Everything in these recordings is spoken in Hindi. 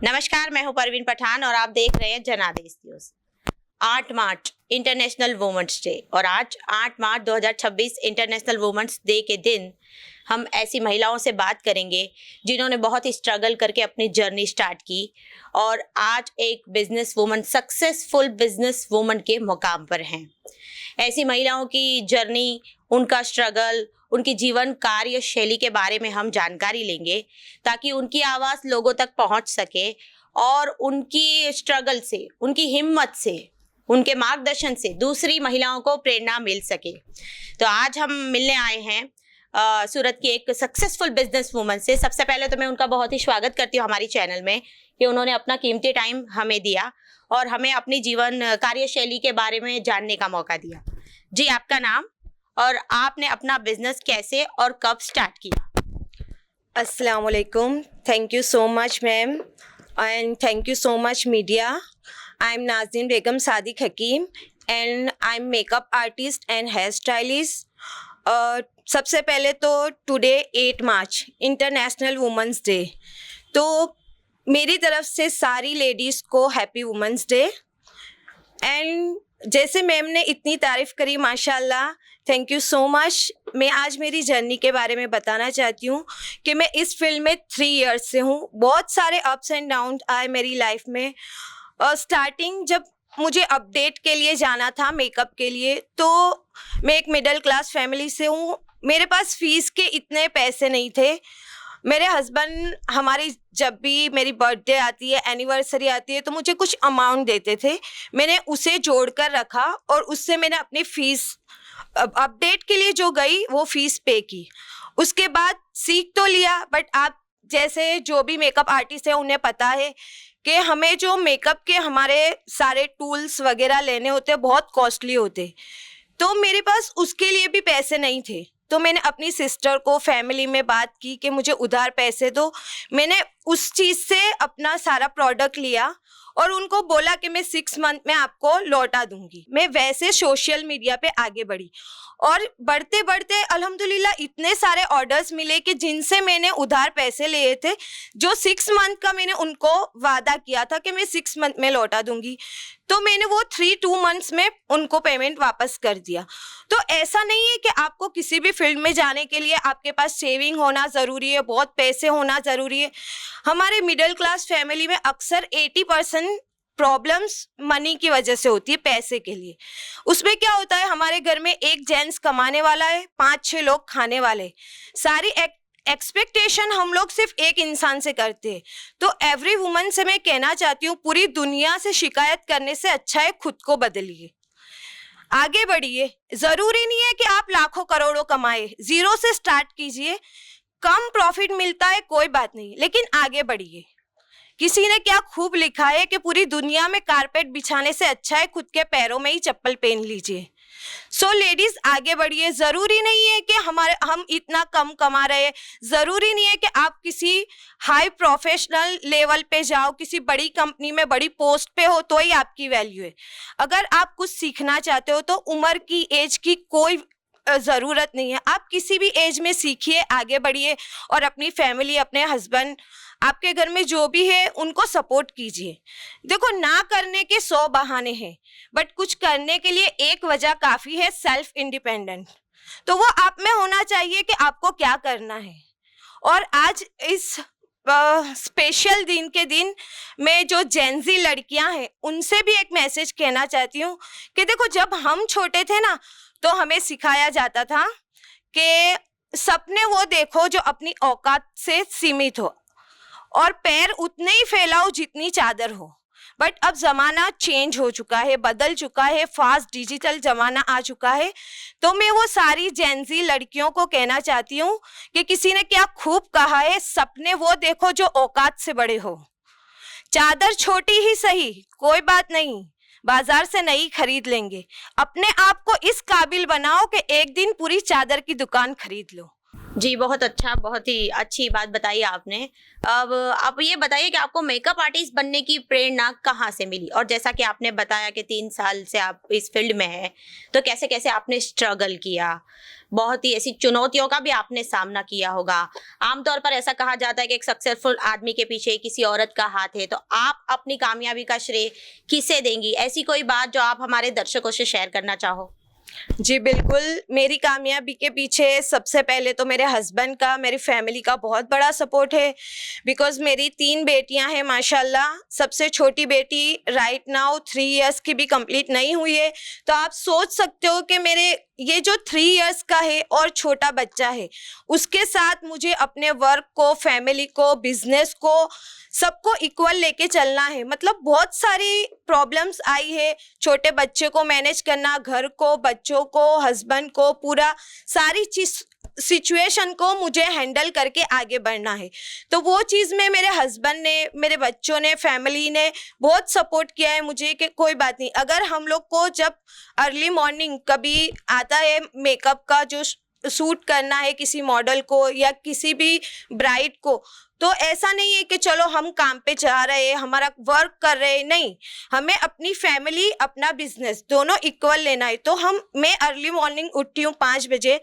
नमस्कार, मैं हूं परवीन पठान और आप देख रहे हैं जनादेश न्यूज। 8 मार्च इंटरनेशनल वुमेन्स डे और आज 8 मार्च 2026 इंटरनेशनल वुमेन्स डे के दिन हम ऐसी महिलाओं से बात करेंगे जिन्होंने बहुत ही स्ट्रगल करके अपनी जर्नी स्टार्ट की और आज एक business woman, successful business woman के मुकाम पर हैं। ऐसी महिलाओं की जर्नी, उनका स्ट्रगल, उनकी जीवन कार्य शैली के बारे में हम जानकारी लेंगे ताकि उनकी आवाज़ लोगों तक पहुंच सके और उनकी स्ट्रगल से, उनकी हिम्मत से, उनके मार्गदर्शन से दूसरी महिलाओं को प्रेरणा मिल सके। तो आज हम मिलने आए हैं सूरत की एक सक्सेसफुल बिजनेस वुमन से। सबसे पहले तो मैं उनका बहुत ही स्वागत करती हूँ हमारी चैनल में कि उन्होंने अपना कीमती टाइम हमें दिया और हमें अपनी जीवन कार्यशैली के बारे में जानने का मौका दिया। जी, आपका नाम और आपने अपना बिजनेस कैसे और कब स्टार्ट किया? अस्सलाम वालेकुम। Thank you so much ma'am and thank you so much media. I'm Nazin Begum Sadiq Hakim and I'm makeup artist and hairstylist. सबसे पहले तो टुडे 8 मार्च इंटरनेशनल वुमेंस डे, तो मेरी तरफ से सारी लेडीज़ को हैप्पी वुमेंस डे। एंड जैसे मैम ने इतनी तारीफ़ करी, माशाल्लाह, थैंक यू सो मच। मैं आज मेरी जर्नी के बारे में बताना चाहती हूँ कि मैं इस फील्ड में 3 इयर्स से हूँ। बहुत सारे अप्स एंड डाउन आए मेरी लाइफ में। स्टार्टिंग जब मुझे अपडेट के लिए जाना था मेकअप के लिए, तो मैं एक मिडिल क्लास फैमिली से हूँ। मेरे पास फ़ीस के इतने पैसे नहीं थे। मेरे हस्बैंड हमारी जब भी मेरी बर्थडे आती है, एनिवर्सरी आती है, तो मुझे कुछ अमाउंट देते थे। मैंने उसे जोड़ कर रखा और उससे मैंने अपनी फ़ीस अपडेट के लिए जो गई वो फ़ीस पे की। उसके बाद सीख तो लिया, बट आप जैसे जो भी मेकअप आर्टिस्ट हैं उन्हें पता है कि हमें जो मेकअप के हमारे सारे टूल्स वगैरह लेने होते हैं बहुत कॉस्टली होते। तो मेरे पास उसके लिए भी पैसे नहीं थे। तो मैंने अपनी सिस्टर को फैमिली में बात की कि मुझे उधार पैसे दो। मैंने उस चीज़ से अपना सारा प्रोडक्ट लिया और उनको बोला कि मैं 6 मंथ में आपको लौटा दूंगी। मैं वैसे सोशल मीडिया पे आगे बढ़ी और बढ़ते बढ़ते अल्हम्दुलिल्लाह इतने सारे ऑर्डर्स मिले कि जिनसे मैंने उधार पैसे लिए थे, जो 6 मंथ का मैंने उनको वादा किया था कि मैं 6 मंथ में लौटा दूंगी, तो मैंने वो 2 मंथ्स में उनको पेमेंट वापस कर दिया। तो ऐसा नहीं है कि आपको किसी भी फील्ड में जाने के लिए आपके पास सेविंग होना ज़रूरी है, बहुत पैसे होना ज़रूरी है। हमारे मिडिल क्लास फैमिली में अक्सर 80% प्रॉब्लम्स मनी की वजह से होती है, पैसे के लिए। उसमें क्या होता है, हमारे घर में एक जेंट्स कमाने वाला है, 5-6 लोग खाने वाले। सारी एक्सपेक्टेशन हम लोग सिर्फ एक इंसान से करते हैं। तो एवरी वुमन से मैं कहना चाहती हूँ, पूरी दुनिया से शिकायत करने से अच्छा है खुद को बदलिए, आगे बढ़िए। ज़रूरी नहीं है कि आप लाखों करोड़ों कमाए, ज़ीरो से स्टार्ट कीजिए। कम प्रॉफिट मिलता है, कोई बात नहीं, लेकिन आगे बढ़िए। किसी ने क्या खूब लिखा है कि पूरी दुनिया में कारपेट बिछाने से अच्छा है खुद के पैरों में ही चप्पल पहन लीजिए। सो लेडीज, आगे बढ़िए। ज़रूरी नहीं है कि हम इतना कम कमा रहे हैं, ज़रूरी नहीं है कि आप किसी हाई प्रोफेशनल लेवल पे जाओ, किसी बड़ी कंपनी में बड़ी पोस्ट पे हो तो ही आपकी वैल्यू है। अगर आप कुछ सीखना चाहते हो तो उम्र की, एज की कोई ज़रूरत नहीं है। आप किसी भी एज में सीखिए, आगे बढ़िए और अपनी फैमिली, अपने हस्बैंड, आपके घर में जो भी है उनको सपोर्ट कीजिए। देखो, ना करने के 100 बहाने हैं, बट कुछ करने के लिए एक वजह काफ़ी है, सेल्फ इंडिपेंडेंट। तो वो आप में होना चाहिए कि आपको क्या करना है। और आज इस स्पेशल दिन के दिन मैं जो जेनजी लड़कियां हैं उनसे भी एक मैसेज कहना चाहती हूँ कि देखो, जब हम छोटे थे ना, तो हमें सिखाया जाता था कि सपने वो देखो जो अपनी औकात से सीमित हो और पैर उतने ही फैलाओ जितनी चादर हो। बट अब ज़माना चेंज हो चुका है, बदल चुका है, फास्ट डिजिटल ज़माना आ चुका है। तो मैं वो सारी जेनजी लड़कियों को कहना चाहती हूँ कि किसी ने क्या खूब कहा है, सपने वो देखो जो औकात से बड़े हो। चादर छोटी ही सही, कोई बात नहीं, बाजार से नई खरीद लेंगे। अपने आप को इस काबिल बनाओ कि एक दिन पूरी चादर की दुकान खरीद लो। जी, बहुत अच्छा, बहुत ही अच्छी बात बताई आपने। अब आप ये बताइए कि आपको मेकअप आर्टिस्ट बनने की प्रेरणा कहाँ से मिली? और जैसा कि आपने बताया कि 3 साल से आप इस फ़ील्ड में हैं, तो कैसे-कैसे आपने स्ट्रगल किया? बहुत ही ऐसी चुनौतियों का भी आपने सामना किया होगा। आमतौर पर ऐसा कहा जाता है कि एक सक्सेसफुल आदमी के पीछे किसी औरत का हाथ है, तो आप अपनी कामयाबी का श्रेय किसे देंगी? ऐसी कोई बात जो आप हमारे दर्शकों से शेयर करना चाहो? जी बिल्कुल, मेरी कामयाबी के पीछे सबसे पहले तो मेरे हस्बैंड का, मेरी फैमिली का बहुत बड़ा सपोर्ट है। बिकॉज़ मेरी 3 बेटियां हैं माशाल्लाह। सबसे छोटी बेटी राइट नाउ 3 इयर्स की भी कंप्लीट नहीं हुई है। तो आप सोच सकते हो कि मेरे ये जो 3 इयर्स का है और छोटा बच्चा है, उसके साथ मुझे अपने वर्क को, फैमिली को, बिज़नेस को, सबको इक्वल लेके चलना है। मतलब बहुत सारी प्रॉब्लम्स आई है, छोटे बच्चे को मैनेज करना, घर को, बच्चों को, हस्बैंड को, पूरा सारी चीज सिचुएशन को मुझे हैंडल करके आगे बढ़ना है। तो वो चीज़ में मेरे हस्बैंड ने, मेरे बच्चों ने, फैमिली ने बहुत सपोर्ट किया है मुझे कि कोई बात नहीं, अगर हम लोग को जब अर्ली मॉर्निंग कभी आता है मेकअप का जो सूट करना है किसी मॉडल को या किसी भी ब्राइड को, तो ऐसा नहीं है कि चलो हम काम पे जा रहे हैं, हमारा वर्क कर रहे हैं, नहीं, हमें अपनी फैमिली, अपना बिजनेस दोनों इक्वल लेना है। तो मैं अर्ली मॉर्निंग उठती हूँ 5 बजे,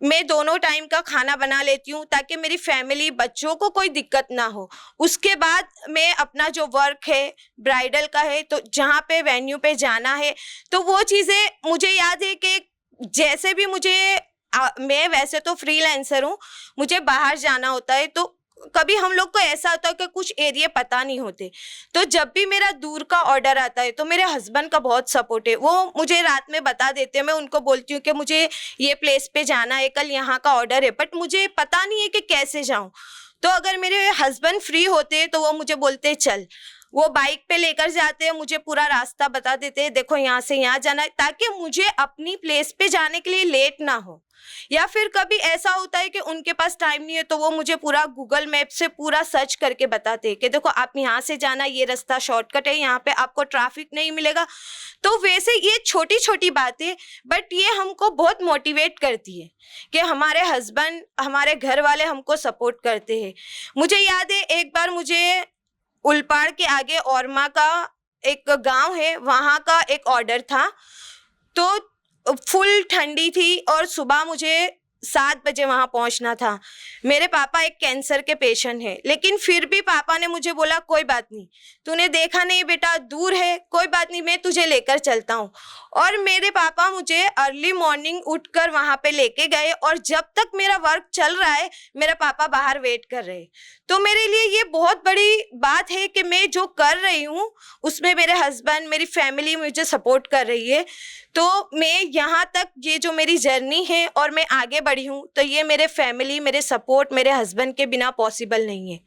मैं दोनों टाइम का खाना बना लेती हूँ ताकि मेरी फैमिली, बच्चों को कोई दिक्कत ना हो। उसके बाद मैं अपना जो वर्क है ब्राइडल का है, तो जहाँ पे वेन्यू पे जाना है, तो वो चीज़ें मुझे याद है कि जैसे भी मैं वैसे तो फ्रीलांसर हूँ, मुझे बाहर जाना होता है, तो कभी हम लोग को ऐसा होता है कि कुछ एरिया पता नहीं होते। तो जब भी मेरा दूर का ऑर्डर आता है तो मेरे हस्बैंड का बहुत सपोर्ट है, वो मुझे रात में बता देते हैं। मैं उनको बोलती हूँ कि मुझे ये प्लेस पे जाना है, कल यहाँ का ऑर्डर है, बट मुझे पता नहीं है कि कैसे जाऊँ। तो अगर मेरे हस्बैंड फ्री होते हैं तो वो मुझे बोलते हैं चल, वो बाइक पे लेकर जाते हैं, मुझे पूरा रास्ता बता देते हैं, देखो यहाँ से यहाँ जाना है, ताकि मुझे अपनी प्लेस पे जाने के लिए लेट ना हो। या फिर कभी ऐसा होता है कि उनके पास टाइम नहीं है, तो वो मुझे पूरा गूगल मैप से पूरा सर्च करके बताते हैं कि देखो आप यहाँ से जाना, ये रास्ता शॉर्टकट है, यहाँ पे आपको ट्रैफिक नहीं मिलेगा। तो वैसे ये छोटी छोटी बातें, बट ये हमको बहुत मोटिवेट करती है कि हमारे हस्बैंड, हमारे घर वाले हमको सपोर्ट करते हैं। मुझे याद है एक बार मुझे उलपाड़ के आगे औरमा का एक गांव है, वहाँ का एक ऑर्डर था। तो फुल ठंडी थी और सुबह मुझे 7 बजे वहाँ पहुँचना था। मेरे पापा एक कैंसर के पेशेंट हैं, लेकिन फिर भी पापा ने मुझे बोला कोई बात नहीं, तूने देखा नहीं बेटा, दूर है, कोई बात नहीं, मैं तुझे लेकर चलता हूँ। और मेरे पापा मुझे अर्ली मॉर्निंग उठकर वहाँ पे लेके गए, और जब तक मेरा वर्क चल रहा है मेरा पापा बाहर वेट कर रहे हैं। तो मेरे लिए ये बहुत बड़ी बात है कि मैं जो कर रही हूँ उसमें मेरे हस्बैंड, मेरी फैमिली मुझे सपोर्ट कर रही है। तो मैं यहाँ तक, ये जो मेरी जर्नी है और मैं आगे बढ़ी हूँ, तो ये मेरे फैमिली, मेरे सपोर्ट, मेरे हस्बैंड के बिना पॉसिबल नहीं है।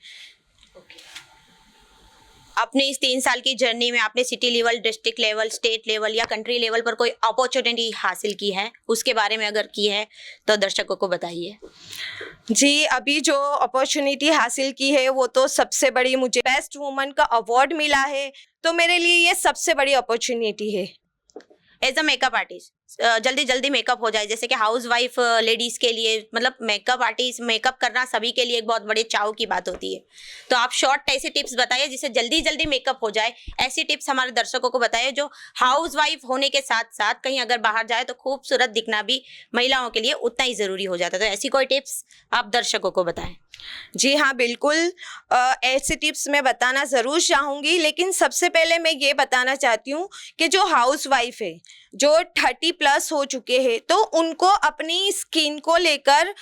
अपनी इस 3 साल की जर्नी में आपने city level, district level, state level या कंट्री लेवल पर कोई अपॉर्चुनिटी हासिल की है? उसके बारे में अगर की है तो दर्शकों को बताइए। जी, अभी जो अपॉर्चुनिटी हासिल की है वो तो सबसे बड़ी, मुझे बेस्ट वुमन का अवार्ड मिला है, तो मेरे लिए ये सबसे बड़ी अपॉर्चुनिटी है। एज अ मेकअप आर्टिस्ट जल्दी जल्दी मेकअप हो जाए, जैसे कि हाउस वाइफ लेडीज के लिए, मतलब मेकअप आर्टिस्ट, मेकअप करना सभी के लिए एक बहुत बड़े चाव की बात होती है। तो आप शॉर्ट ऐसी टिप्स बताइए जिससे जल्दी जल्दी मेकअप हो जाए। ऐसी टिप्स हमारे दर्शकों को बताइए जो हाउस वाइफ होने के साथ साथ कहीं अगर बाहर जाए तो खूबसूरत दिखना भी महिलाओं के लिए उतना ही जरूरी हो जाता है। तो ऐसी कोई टिप्स आप दर्शकों को बताएं। जी हाँ, बिल्कुल। ऐसे टिप्स मैं बताना ज़रूर चाहूँगी, लेकिन सबसे पहले मैं ये बताना चाहती हूँ कि जो हाउस वाइफ है, जो 30+ हो चुके हैं, तो उनको अपनी स्किन को लेकर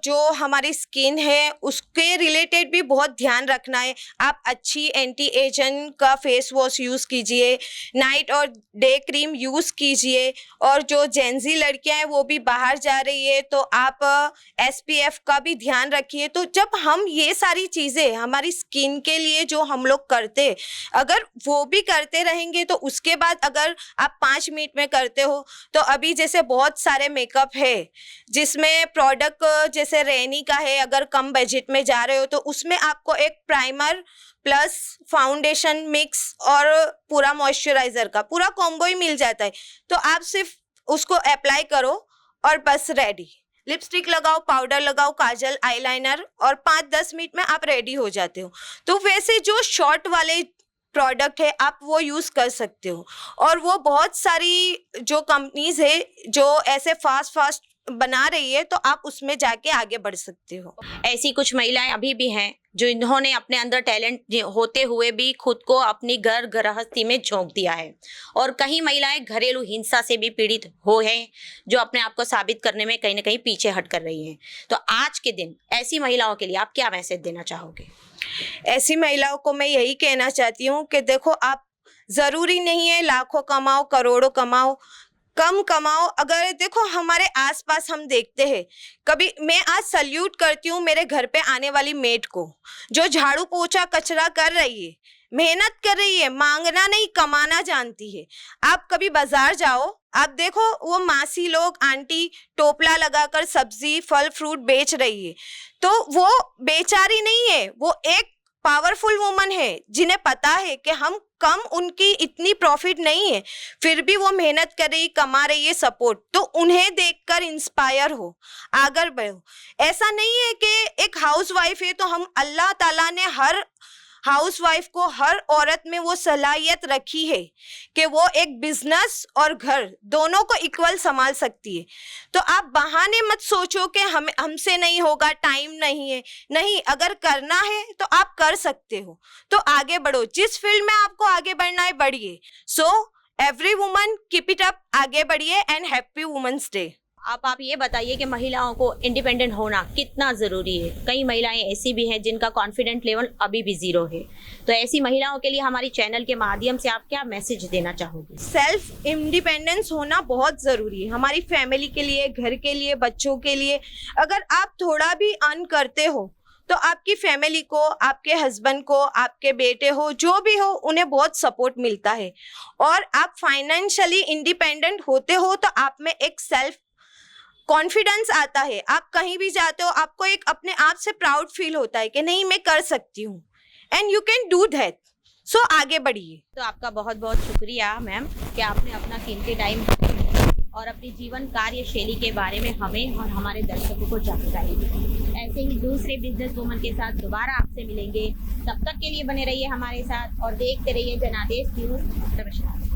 जो हमारी स्किन है उसके रिलेटेड भी बहुत ध्यान रखना है। आप अच्छी एंटी एजिंग का फेस वॉश यूज़ कीजिए, नाइट और डे क्रीम यूज़ कीजिए, और जो जेंजी लड़कियाँ हैं वो भी बाहर जा रही है तो आप SPF का भी ध्यान रखिए। तो जब हम ये सारी चीज़ें हमारी स्किन के लिए जो हम लोग करते, अगर वो भी करते रहेंगे, तो उसके बाद अगर आप 5 मिनट में करते हो, तो अभी जैसे बहुत सारे मेकअप है जिसमें प्रोडक्ट जैसे रैनी का है, अगर कम बजट में जा रहे हो तो उसमें आपको एक प्राइमर प्लस फाउंडेशन मिक्स और पूरा मॉइस्चराइजर का पूरा कॉम्बो ही मिल जाता है। तो आप सिर्फ उसको अप्लाई करो और बस रेडी। लिपस्टिक लगाओ, पाउडर लगाओ, काजल, आईलाइनर और 5-10 मिनट में आप रेडी हो जाते हो। तो वैसे जो शॉर्ट वाले प्रोडक्ट है आप वो यूज़ कर सकते हो। और वो बहुत सारी जो कंपनीज है जो ऐसे फास्ट बना रही है, तो आप उसमें जाके आगे बढ़ सकते हो। ऐसी कुछ महिलाएं अभी भी हैं जो इन्होंने अपने अंदर टैलेंट होते हुए भी खुद को अपनी घर गृहस्थी में झोंक दिया है, और कई महिलाएं घरेलू हिंसा से भी पीड़ित हो हैं जो अपने आप को साबित करने में कहीं ना कहीं पीछे हट कर रही हैं। तो आज के दिन ऐसी महिलाओं के लिए आप क्या मैसेज देना चाहोगे? ऐसी महिलाओं को मैं यही कहना चाहती हूँ कि देखो, आप ज़रूरी नहीं है लाखों कमाओ, करोड़ों कमाओ, कम कमाओ। अगर देखो हमारे आसपास हम देखते हैं, कभी मैं आज सल्यूट करती हूँ मेरे घर पे आने वाली मेड को, जो झाड़ू पोछा कचरा कर रही है, मेहनत कर रही है, मांगना नहीं कमाना जानती है। आप कभी बाजार जाओ, आप देखो वो मासी लोग, आंटी टोपला लगाकर सब्जी फल फ्रूट बेच रही है, तो वो बेचारी नहीं है, वो एक पावरफुल वुमन है जिन्हें पता है कि हम कम, उनकी इतनी प्रॉफिट नहीं है, फिर भी वो मेहनत कर रही, कमा रही है सपोर्ट। तो उन्हें देखकर इंस्पायर हो, आगे बढ़ो। ऐसा नहीं है कि एक हाउसवाइफ है तो हम, अल्लाह ताला ने हर हाउसवाइफ को, हर औरत में वो सलाहियत रखी है कि वो एक बिजनेस और घर दोनों को इक्वल संभाल सकती है। तो आप बहाने मत सोचो कि हमसे नहीं होगा, टाइम नहीं है। नहीं, अगर करना है तो आप कर सकते हो, तो आगे बढ़ो। जिस फील्ड में आपको आगे बढ़ना है बढ़िए। So every woman keep it up, आगे बढ़िए एंड हैप्पी वुमेन्स डे। आप ये बताइए कि महिलाओं को इंडिपेंडेंट होना कितना ज़रूरी है? कई महिलाएं ऐसी भी हैं जिनका कॉन्फिडेंट लेवल अभी भी ज़ीरो है, तो ऐसी महिलाओं के लिए हमारी चैनल के माध्यम से आप क्या मैसेज देना चाहोगे? सेल्फ इंडिपेंडेंस होना बहुत ज़रूरी है, हमारी फैमिली के लिए, घर के लिए, बच्चों के लिए। अगर आप थोड़ा भी अर्न करते हो तो आपकी फैमिली को, आपके हस्बैंड को, आपके बेटे हो, जो भी हो, उन्हें बहुत सपोर्ट मिलता है। और आप फाइनेंशियली इंडिपेंडेंट होते हो तो आप में एक सेल्फ कॉन्फिडेंस आता है। आप कहीं भी जाते हो, आपको एक अपने आप से प्राउड फील होता है कि नहीं, मैं कर सकती हूँ, and you can do that. So आगे बढ़िए। तो आपका बहुत बहुत शुक्रिया मैम कि आपने अपना कीमती टाइम और अपनी जीवन कार्य शैली के बारे में हमें और हमारे दर्शकों को जानकारी दी। ऐसे ही दूसरे बिजनेस वुमन के साथ दोबारा आपसे मिलेंगे। तब तक के लिए बने रहिए हमारे साथ और देखते रहिए जनादेश न्यूज़। नमस्कार।